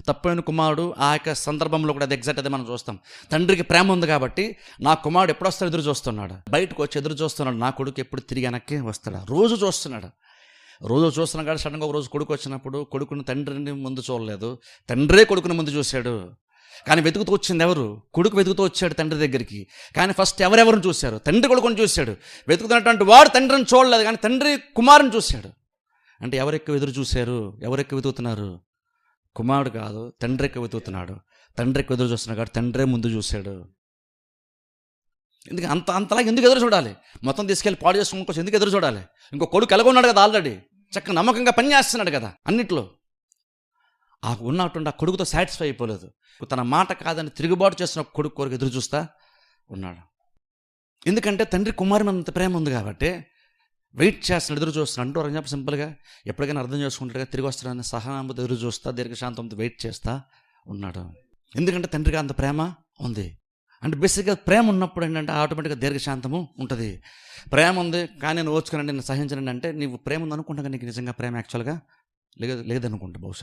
తప్పైన కుమారుడు ఆ యొక్క సందర్భంలో కూడా అది ఎగ్జాక్ట్ అదే మనం చూస్తాం. తండ్రికి ప్రేమ ఉంది కాబట్టి నా కుమారుడు ఎప్పుడు వస్తాడు ఎదురు చూస్తున్నాడు, బయటకు వచ్చి ఎదురు చూస్తున్నాడు, నా కొడుకు ఎప్పుడు తిరిగి వెనక్కి వస్తాడు, రోజు చూస్తున్నాడు. రోజు చూస్తున్నాడు కాబట్టి సడన్గా ఒక రోజు కొడుకు వచ్చినప్పుడు కొడుకుని తండ్రిని ముందు చూడలేదు, తండ్రే కొడుకుని ముందు చూశాడు. కానీ వెతుకుతూ వచ్చింది ఎవరు? కొడుకు వెతుకుతూ వచ్చాడు తండ్రి దగ్గరికి. కానీ ఫస్ట్ ఎవరెవరిని చూశారు? తండ్రి కొడుకుని చూశాడు. వెతుకుతున్నటువంటి వాడు తండ్రిని చూడలేదు, కానీ తండ్రి కుమారుని చూశాడు. అంటే ఎవరెక్కువ ఎదురు చూశారు? ఎవరెక్కువ వెతుకుతున్నారు? కుమారుడు కాదు, తండ్రి ఎక్కువ వెతుకుతున్నాడు. తండ్రి ఎక్కువ ఎదురు చూస్తున్నాడు కాబట్టి తండ్రే ముందు చూశాడు. ఎందుకు అంతలాగా ఎందుకు ఎదురు చూడాలి? మొత్తం తీసుకెళ్ళి పాడు చేసుకుని ఎందుకు ఎదురు చూడాలి? ఇంకో కొడుకు ఎలాగొన్నాడు కదా, ఆల్రెడీ చక్కగా నమ్మకంగా పని చేస్తున్నాడు కదా అన్నిట్లో. ఆ ఉన్నటువంటి ఆ కొడుకుతో సాటిస్ఫై అయిపోలేదు. తన మాట కాదని తిరుగుబాటు చేస్తున్న కొడుకు కొరకు ఎదురు చూస్తా ఉన్నాడు. ఎందుకంటే తండ్రి కుమారుని అంత ప్రేమ ఉంది కాబట్టి వెయిట్ చేస్తున్నాడు, ఎదురు చూస్తున్నాడు. అంటూ అని చెప్పి సింపుల్గా ఎప్పటికైనా అర్థం చేసుకుంటాడుగా, తిరిగి వస్తాడని సహనాంతో ఎదురు చూస్తా, దీర్ఘశాంతంతో వెయిట్ చేస్తా ఉన్నాడు. ఎందుకంటే తండ్రికి అంత ప్రేమ ఉంది. అంటే బేసిక్గా ప్రేమ ఉన్నప్పుడు ఏంటంటే ఆటోమేటిక్గా దీర్ఘశాంతము ఉంటుంది. ప్రేమ ఉంది కానీ నేను ఓర్చుకునండి, నేను సహించనండి అంటే నీవు ప్రేమ ఉంది అనుకుంటా, నీకు నిజంగా ప్రేమ యాక్చువల్గా లేదనుకుంటా బహుశా.